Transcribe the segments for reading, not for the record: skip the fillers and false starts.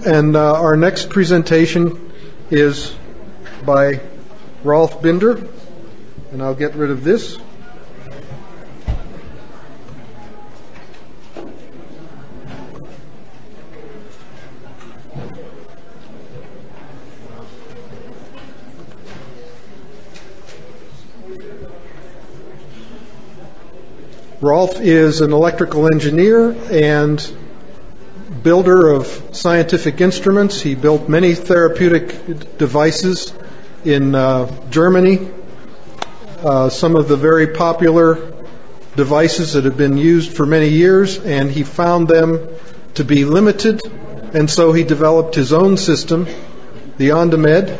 And our next presentation is by Rolf Binder, and I'll get rid of this. Rolf is an electrical engineer and builder of scientific instruments. He built many therapeutic devices in Germany. Some of the very popular devices that have been used for many years, and he found them to be limited, and so he developed his own system, the OnDemed,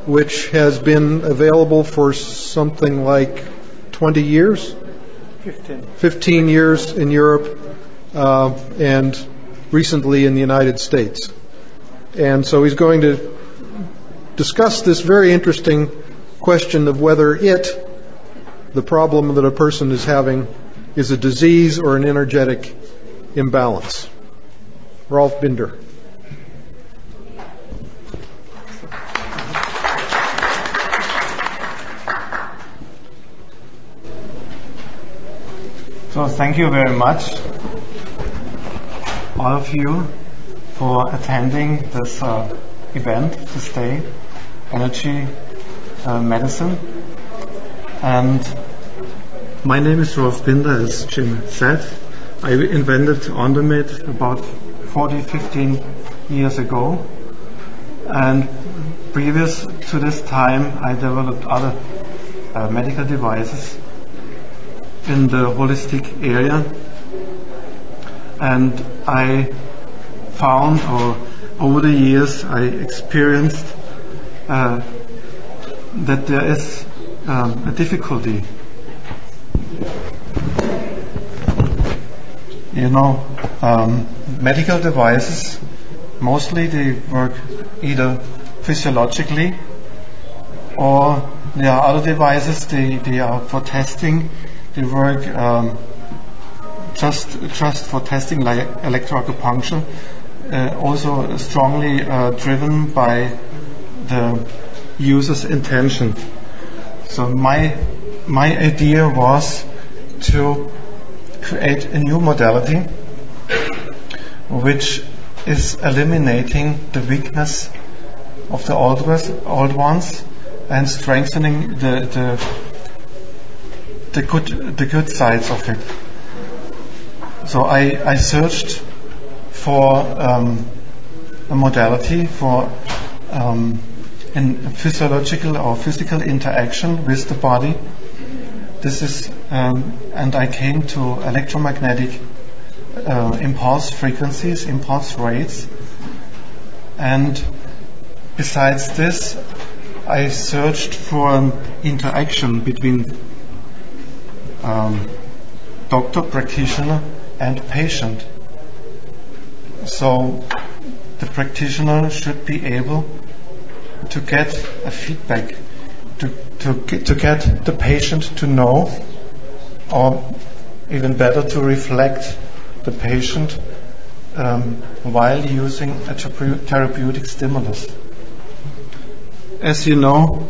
which has been available for something like 20 years. 15 years in Europe and recently in the United States. And so he's going to discuss this very interesting question of whether the problem that a person is having, is a disease or an energetic imbalance. Rolf Binder. So thank you very much, all of you, for attending this event this day, Energy Medicine. And my name is Rolf Binder, as Jim said. I invented OnDemed about 15 years ago. And previous to this time, I developed other medical devices in the holistic area, and I found, or over the years I experienced that there is a difficulty. Medical devices, mostly they work either physiologically, or there are other devices, they are for testing. They work just for testing, like electroacupuncture, also strongly driven by the user's intention. So my idea was to create a new modality which is eliminating the weakness of the old ones and strengthening the good sides of it. So I searched for a modality for in physiological or physical interaction with the body. This is and I came to electromagnetic impulse frequencies, impulse rates, and besides this, I searched for an interaction between doctor, practitioner, and patient. So the practitioner should be able to get a feedback, to get the patient to know, or even better, to reflect the patient while using a therapeutic stimulus. As you know,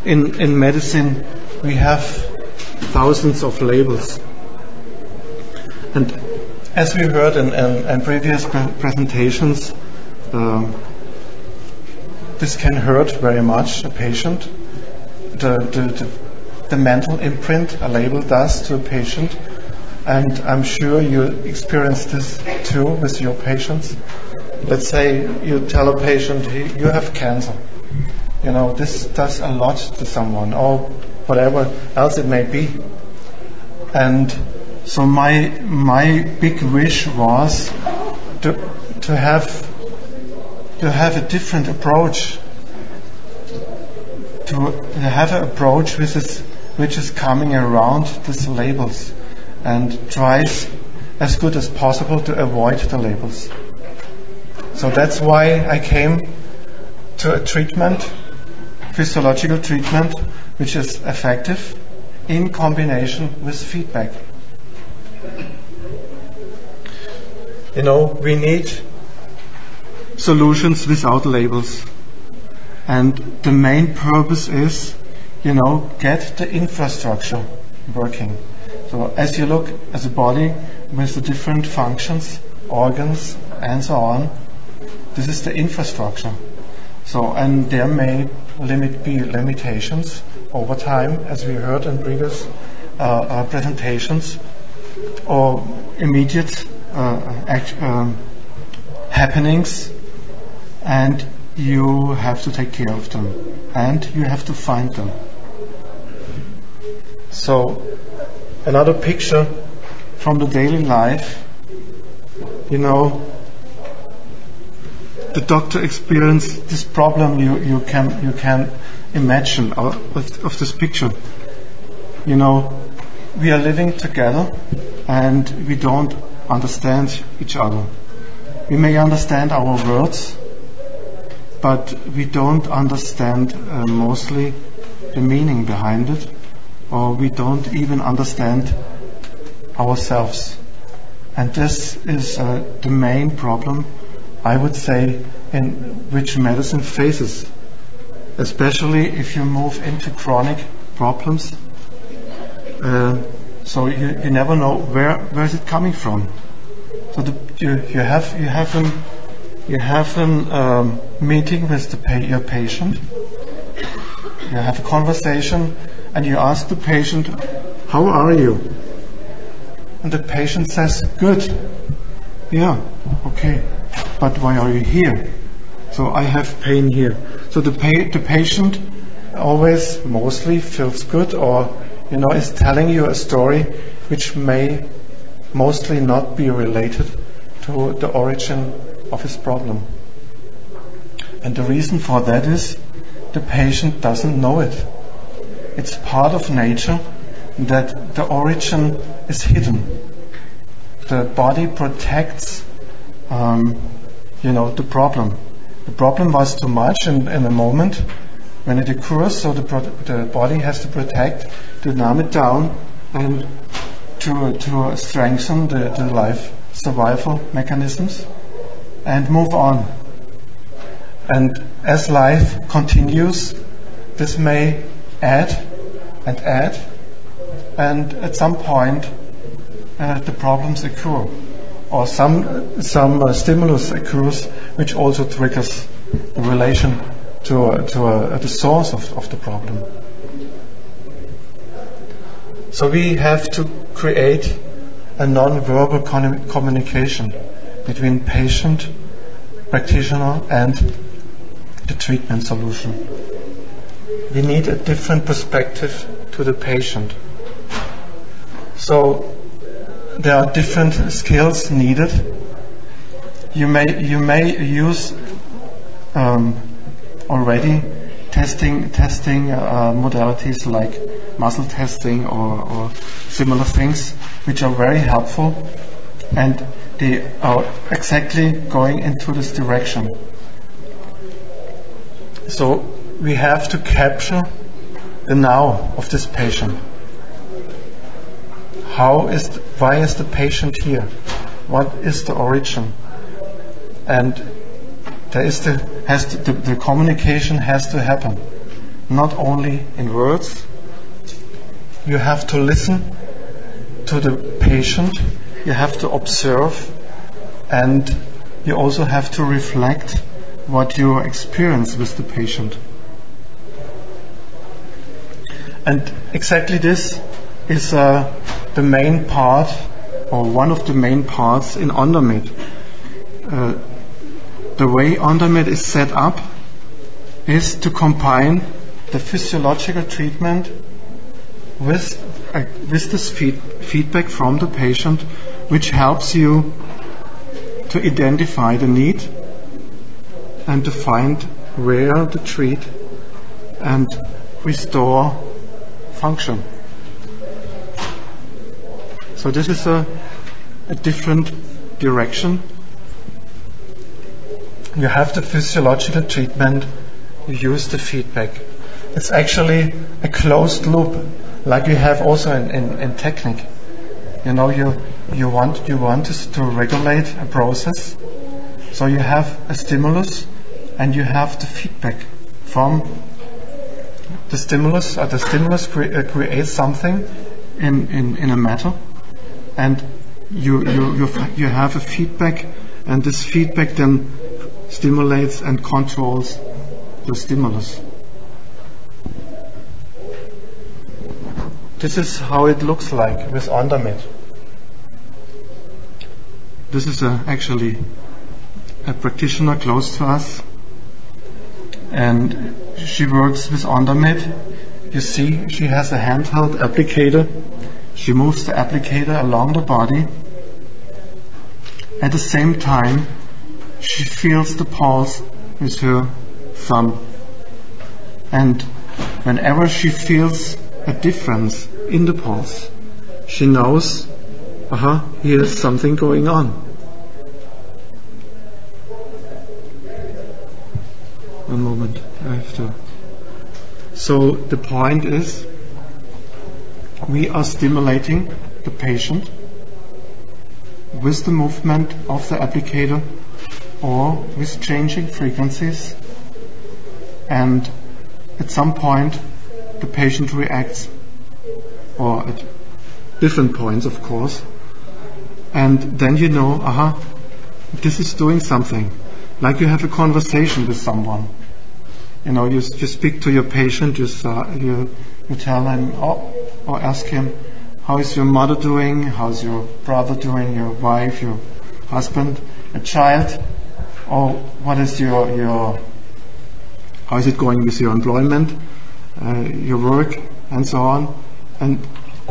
in medicine we have thousands of labels, and as we heard in previous presentations, this can hurt very much a patient. The mental imprint a label does to a patient, and I'm sure you experience this too with your patients. Let's say you tell a patient, you have cancer. This does a lot to someone, or whatever else it may be. And so my big wish was to have a different approach, to have an approach which is coming around these labels and tries as good as possible to avoid the labels. So that's why I came to a treatment, physiological treatment, which is effective in combination with feedback. We need solutions without labels. And the main purpose is, get the infrastructure working. So as you look at the body with the different functions, organs, and so on, this is the infrastructure. So, and there may be limitations over time, as we heard in previous presentations, or immediate happenings, and you have to take care of them, and you have to find them. So, another picture from the daily life, the doctor experienced this problem you can imagine of this picture. We are living together and we don't understand each other. We may understand our words, but we don't understand mostly the meaning behind it, or we don't even understand ourselves. And this is the main problem, I would say, in which medicine faces, especially if you move into chronic problems. So you never know where is it coming from. So you have a meeting with your patient. You have a conversation, and you ask the patient, "How are you?" And the patient says, "Good." "Yeah, okay. But why are you here?" "So I have pain here." So the patient always mostly feels good, or is telling you a story which may mostly not be related to the origin of his problem. And the reason for that is the patient doesn't know it. It's part of nature that the origin is hidden. The body protects the problem. The problem was too much in a moment when it occurs, so the body has to protect, to numb it down, and to strengthen the life survival mechanisms and move on. And as life continues, this may add, and at some point the problems occur, or some stimulus occurs which also triggers the relation to the source of the problem. So we have to create a non-verbal communication between patient, practitioner, and the treatment solution. We need a different perspective to the patient. So there are different skills needed. You may use already testing modalities like muscle testing or similar things, which are very helpful, and they are exactly going into this direction. So we have to capture the now of this patient. Why is the patient here? What is the origin? And the communication has to happen, not only in words. You have to listen to the patient, you have to observe, and you also have to reflect what you experience with the patient. And exactly this is the main part, or one of the main parts in Undermed. The way Undermed is set up is to combine the physiological treatment with this feedback from the patient, which helps you to identify the need and to find where to treat and restore function. So this is a different direction. You have the physiological treatment, you use the feedback. It's actually a closed loop, like we have also in technique. You want to regulate a process, So you have a stimulus and you have the feedback from the stimulus. The stimulus creates something in a matter, and you have a feedback, and this feedback then stimulates and controls the stimulus. This is how it looks like with Ondermid. This is actually a practitioner close to us, and she works with Ondermid. You see, she has a handheld applicator. She moves the applicator along the body. At the same time, she feels the pulse with her thumb. And whenever she feels a difference in the pulse, she knows, here's something going on. One moment, I have to. So the point is, we are stimulating the patient with the movement of the applicator or with changing frequencies, and at some point the patient reacts, or at different points of course, and then you know, this is doing something. Like you have a conversation with someone. You know, you speak to your patient, you tell him or ask him, how is your mother doing? How's your brother doing? Your wife, your husband, a child? Or what is how is it going with your employment, your work, and so on? And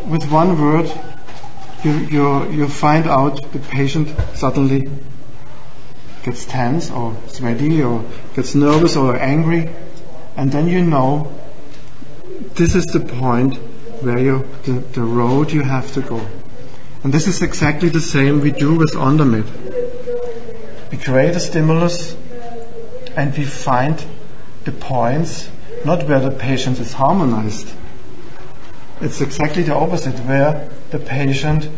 with one word, you find out the patient suddenly gets tense or sweaty or gets nervous or angry, and then you know this is the point where the road you have to go. And this is exactly the same we do with Ondermid. We create a stimulus and we find the points, not where the patient is harmonized. It's exactly the opposite, where the patient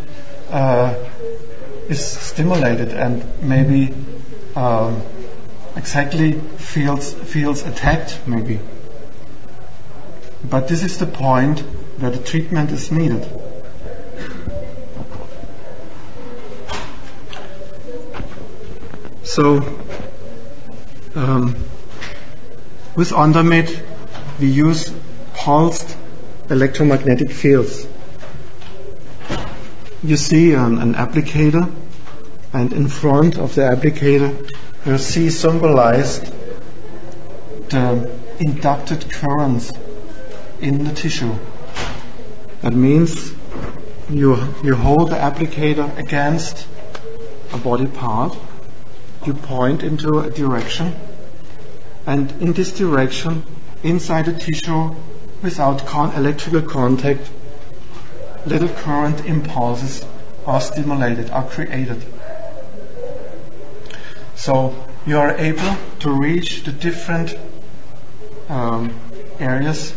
is stimulated and maybe exactly feels attacked maybe. But this is the point where the treatment is needed. So with Ondermid we use pulsed electromagnetic fields. You see an applicator, and in front of the applicator you see symbolized the inducted currents in the tissue. That means you hold the applicator against a body part, you point into a direction, and in this direction, inside the tissue, without electrical contact, little current impulses are stimulated, are created. So you are able to reach the different areas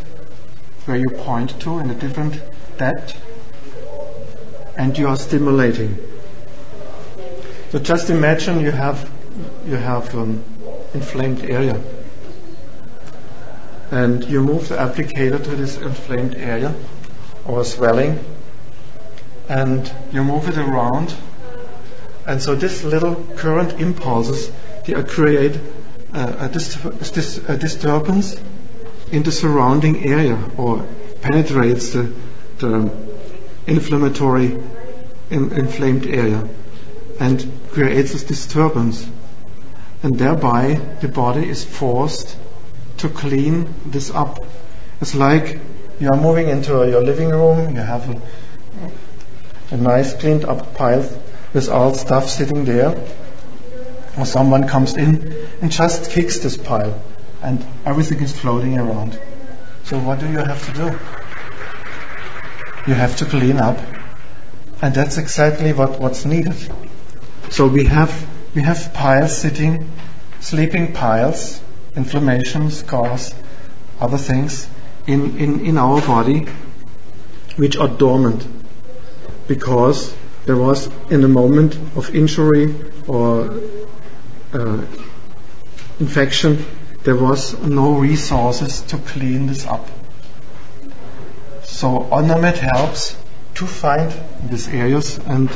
where you point to in a different depth, and you are stimulating. So just imagine you have inflamed area, and you move the applicator to this inflamed area or swelling, and you move it around, and so this little current impulses, they create a disturbance in the surrounding area, or penetrates the inflammatory inflamed area and creates this disturbance, and thereby the body is forced to clean this up. It's like you are moving into your living room, you have a nice cleaned up pile with all stuff sitting there, or someone comes in and just kicks this pile and everything is floating around. So what do you have to do? You have to clean up, and that's exactly what's needed. So we have piles sitting, sleeping piles, inflammation, scars, other things in our body which are dormant because there was in a moment of injury or infection, there was no resources to clean this up. So Ornamet helps to find these areas and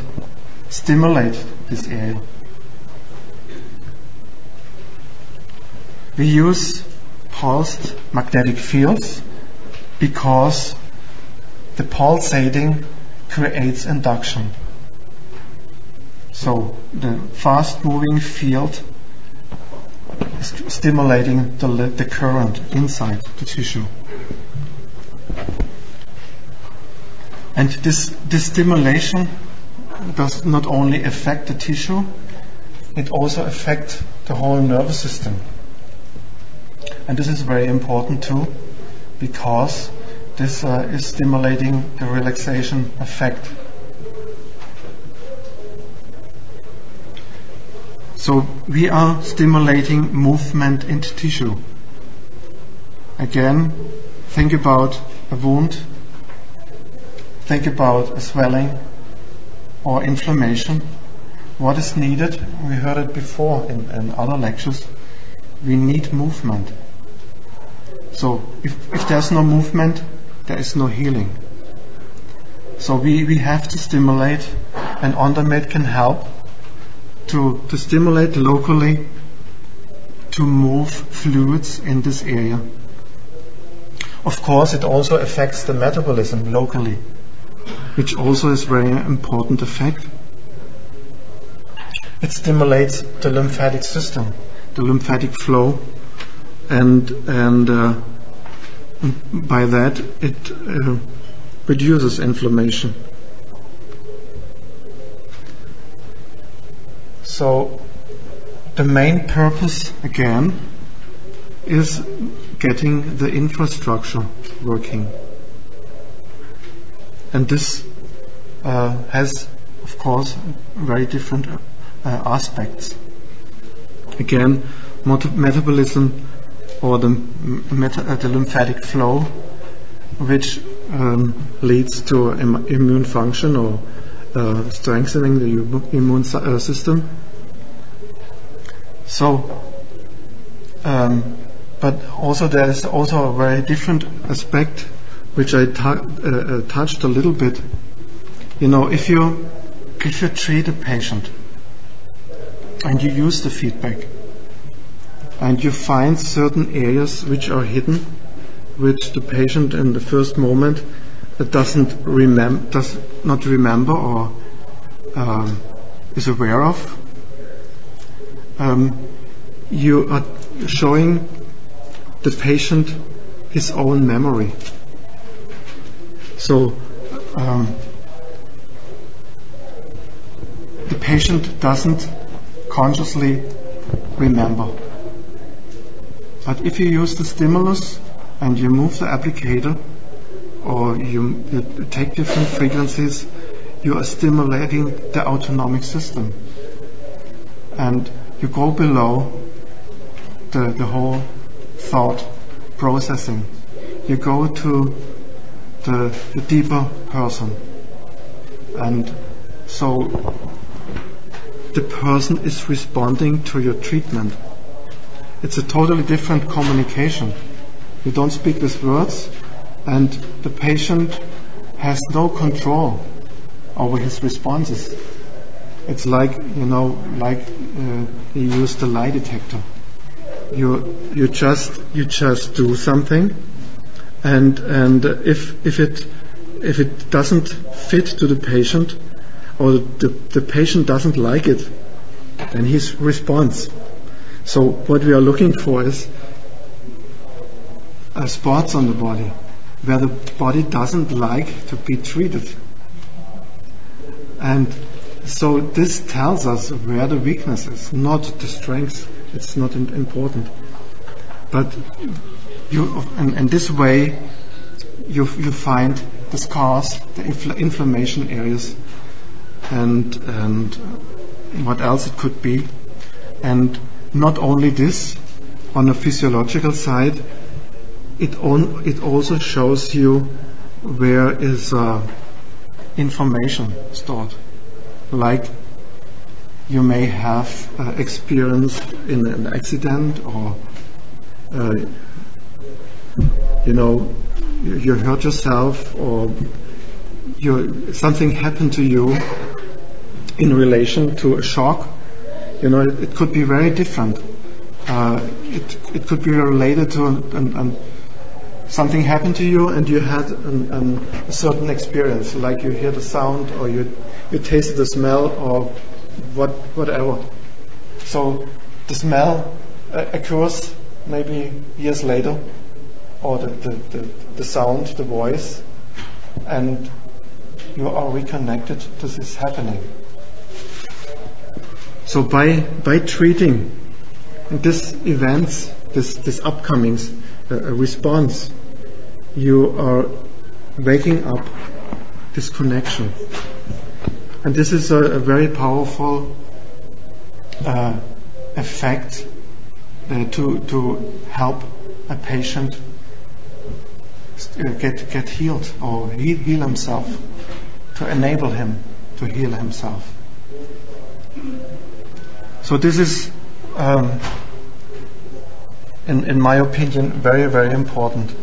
stimulate this area. We use pulsed magnetic fields because the pulsating creates induction. So the fast moving field is stimulating the current inside the tissue. And this stimulation does not only affect the tissue, it also affects the whole nervous system. And this is very important too, because this is stimulating the relaxation effect. So we are stimulating movement into tissue. Again, think about a wound, think about a swelling or inflammation. What is needed? We heard it before in other lectures. We need movement. So if there's no movement, there is no healing. So we have to stimulate, and Ornamet can help to stimulate locally, to move fluids in this area. Of course, it also affects the metabolism locally, which also is very important effect. It stimulates the lymphatic system, the lymphatic flow, and by that it reduces inflammation. So the main purpose again is getting the infrastructure working, and this has of course very different aspects. Again, metabolism, or the lymphatic flow, which leads to immune function or strengthening the immune system. So, but also there is also a very different aspect which I touched a little bit. You know, if you treat a patient and you use the feedback and you find certain areas which are hidden, which the patient in the first moment does not remember or is aware of, you are showing the patient his own memory. So the patient doesn't consciously remember. But if you use the stimulus and you move the applicator, or you take different frequencies, you are stimulating the autonomic system. And you go below the whole thought processing. You go to the deeper person. And so the person is responding to your treatment. It's a totally different communication. You don't speak with words, and the patient has no control over his responses. It's like, you use the lie detector. You just do something, and if it doesn't fit to the patient, or the patient doesn't like it, then he responds. So what we are looking for is spots on the body where the body doesn't like to be treated. And so this tells us where the weakness is, not the strength. It's not important. But in this way, you find the scars, the inflammation areas, and what else it could be. And not only this, on a physiological side, it also shows you where is information stored. Like you may have experienced in an accident, or you hurt yourself, or something happened to you in relation to a shock. It could be very different. It could be related to something happened to you and you had a certain experience, like you hear the sound, or you tasted the smell, or whatever. So the smell occurs maybe years later, or the sound, the voice, and you are reconnected to this happening. So by treating these events, this upcoming response, you are waking up this connection. And this is a very powerful effect to help a patient get healed, or heal himself, to enable him to heal himself. So this is, in my opinion, very, very important.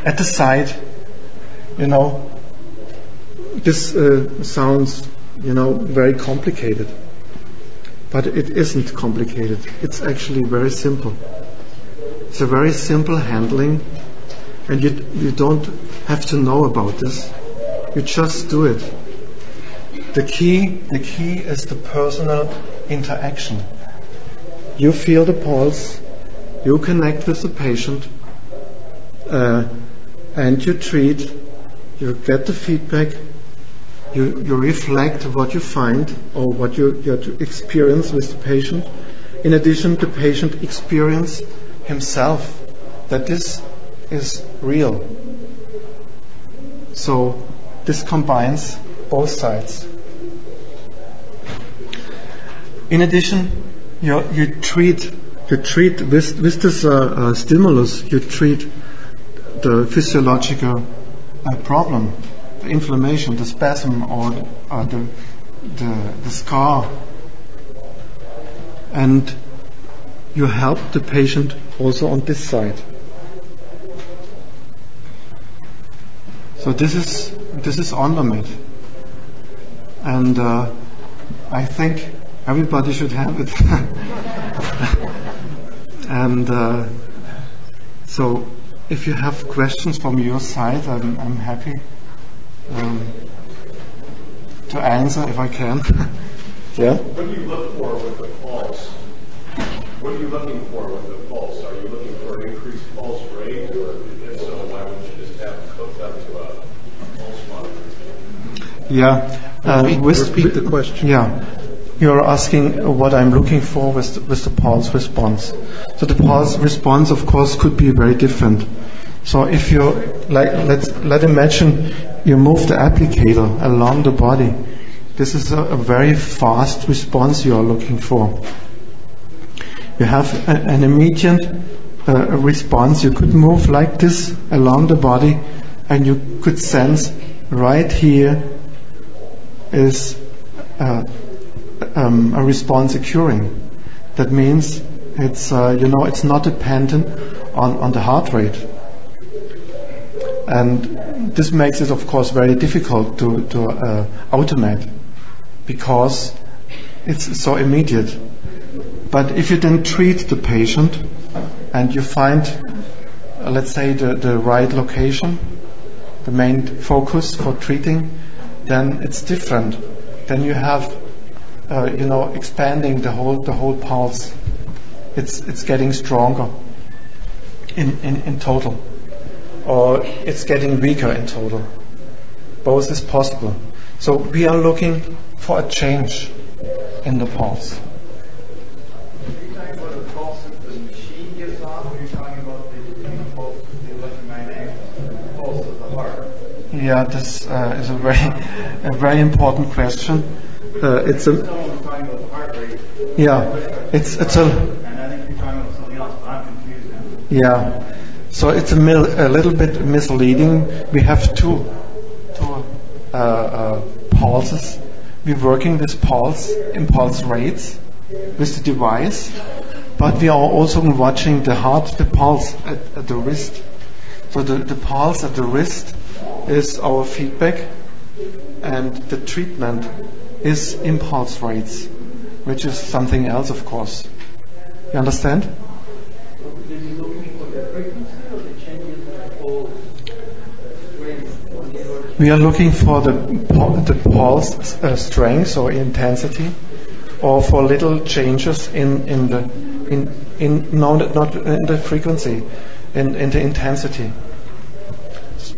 At the side, this sounds, very complicated, but it isn't complicated. It's actually very simple. It's a very simple handling, and you don't have to know about this. You just do it. The key is the personal interaction. You feel the pulse, you connect with the patient, and you treat. You get the feedback. You reflect what you find, or what you experience with the patient. In addition, the patient experience himself that this is real. So this combines both sides. In addition, you treat with this stimulus. You treat the physiological problem, the inflammation, the spasm, or the scar, and you help the patient also on this side. So this is Ondamed, and I think everybody should have it. And so if you have questions from your side, I'm happy to answer if I can. Yeah? What do you look for with the pulse? What are you looking for with the pulse? Are you looking for an increased pulse rate, or if so, why wouldn't you just have it hooked up to a pulse monitor? Yeah. Repeat the question. Yeah. You're asking what I'm looking for with the pulse response. So the pulse response, of course, could be very different. So if you let's imagine you move the applicator along the body. This is a very fast response you are looking for. You have an immediate response. You could move like this along the body, and you could sense right here is a response occurring. That means it's it's not dependent on the heart rate, and this makes it, of course, very difficult to automate, because it's so immediate. But if you then treat the patient and you find, let's say, the right location, the main focus for treating, then it's different. Then you have expanding the whole pulse. It's getting stronger in total, or it's getting weaker in total. Both is possible. So we are looking for a change in the pulse. Are you talking about the pulse that the machine gives off, or are you talking about the pulse, the electromagnetic pulse of the heart? Yeah, this is a very important question. It's a Someone was talking about the heart rate. yeah, it's a And I think you're talking about something else, but I'm confused now. yeah. So it's a little bit misleading. We have two pulses. we're working with impulse rates with the device, but we are also watching the pulse at the wrist. So the pulse at the wrist is our feedback, and the treatment is impulse rates, which is something else, of course. You understand? We are looking for the pulse strength or intensity, or for little changes in the frequency, in the intensity. So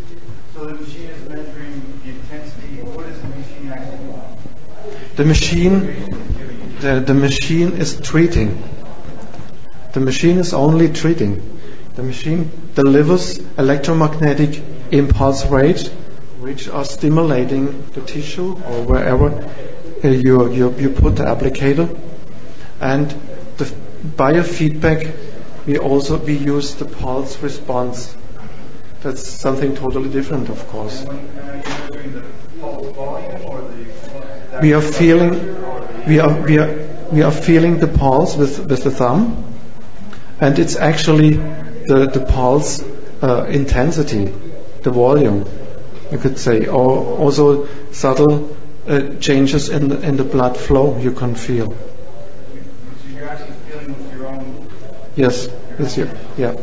the machine is measuring the intensity. What is the machine actually doing? The machine is treating. The machine is only treating. The machine delivers electromagnetic impulse rates, which are stimulating the tissue or wherever you put the applicator. And the biofeedback, we use the pulse response. That's something totally different, of course. Are you measuring the pulse volume or the? We are feeling the pulse with the thumb, and it's actually the pulse intensity, the volume, you could say, or also subtle changes in the blood flow you can feel. So you're actually feeling with your own. Yes, yeah.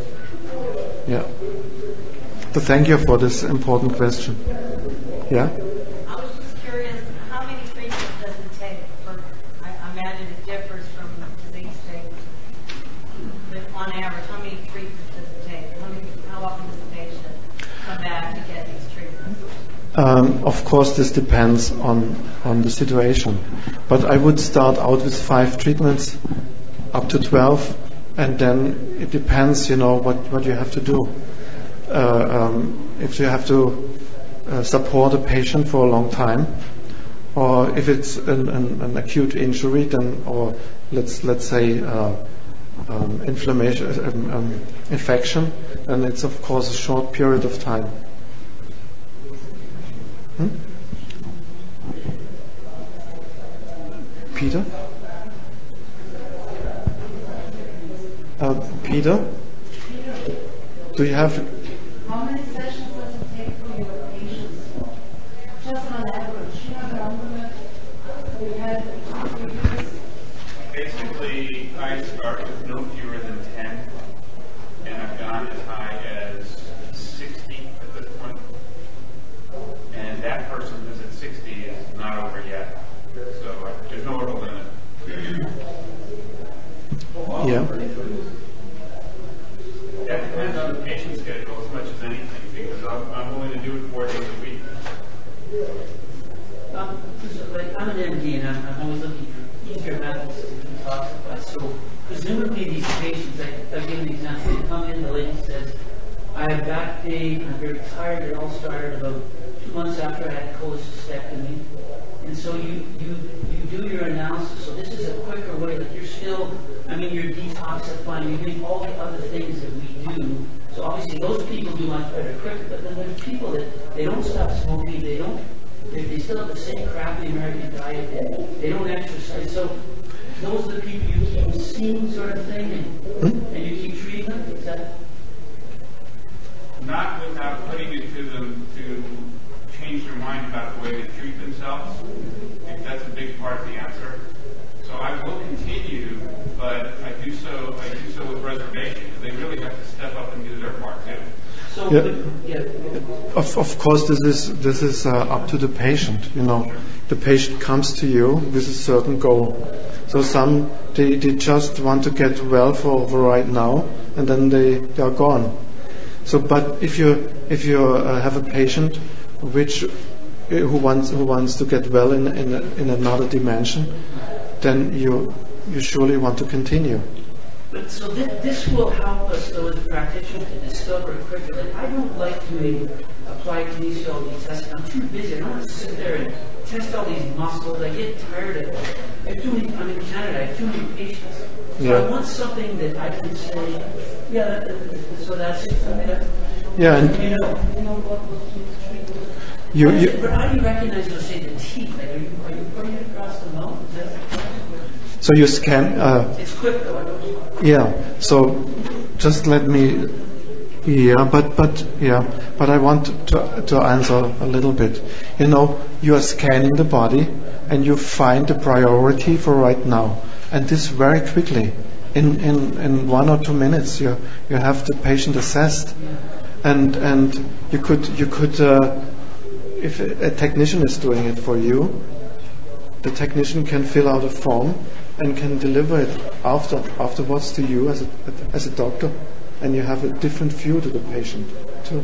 So thank you for this important question. Yeah. I was just curious, how many treatments does it take? I imagine it differs from disease state. But on average, how many treatments does it take? How often does the patient come back to get these treatments? Of course, this depends on the situation. But I would start out with 5 treatments, up to 12, and then it depends, what you have to do. If you have to support a patient for a long time, or if it's an acute injury, then, or let's say infection, then it's of course a short period of time. Peter? Peter? Do you have? How many sessions does it take for your patients? Just on average, you have a number we had Basically, I start with no fewer than 10, and I've gone as high as 60 at this point. And that person who's at 60 is not over yet. So there's no upper limit. Yeah. That depends on the patient schedule as much as anything, because I'm willing to do it 4 days a week. I'm an MD, and I'm always looking for easier methods to detoxify. So presumably these patients, I'll give an example. They come in, the lady says, I have back pain, I'm very tired. It all started about 2 months after I had cholecystectomy. And so you do your analysis. So this is a quicker way. Like you're detoxifying, you're doing all the other things that we do. So obviously those people do much better quicker. But then there's people that they don't stop smoking, they still have the same crappy American diet, they don't exercise. So those are the people you keep seeing, sort of thing, and you keep treating them. Is that? Not without putting it to them to change their mind about the way they treat themselves. I think that's a big part of the answer. So I will continue, but I do so with reservation, because they really have to step up and do their part too. So Of course, this is up to the patient. The patient comes to you with a certain goal. So some they just want to get well for right now, and then they are gone. So, but if you have a patient who wants to get well in another dimension, then you surely want to continue. But so this will help us, though, as practitioners to discover quicker. Like, I don't like to apply kinesiology testing. I'm too busy. I don't want to sit there and test all these muscles. I get tired of it. I'm in Canada. I have too many patients. So I want something that I can say, so that's it. Yeah, and But how do you recognize, let's say, the teeth? Like, are you putting it across the mouth? So you scan. It's quick though. I don't. Yeah. So just let me. Yeah, but I want to answer a little bit. You know, you are scanning the body and you find the priority for right now, and this very quickly. In 1 or 2 minutes, you have the patient assessed, and you could if a technician is doing it for you, the technician can fill out a form and can deliver it afterwards to you as a doctor, and you have a different view to the patient too.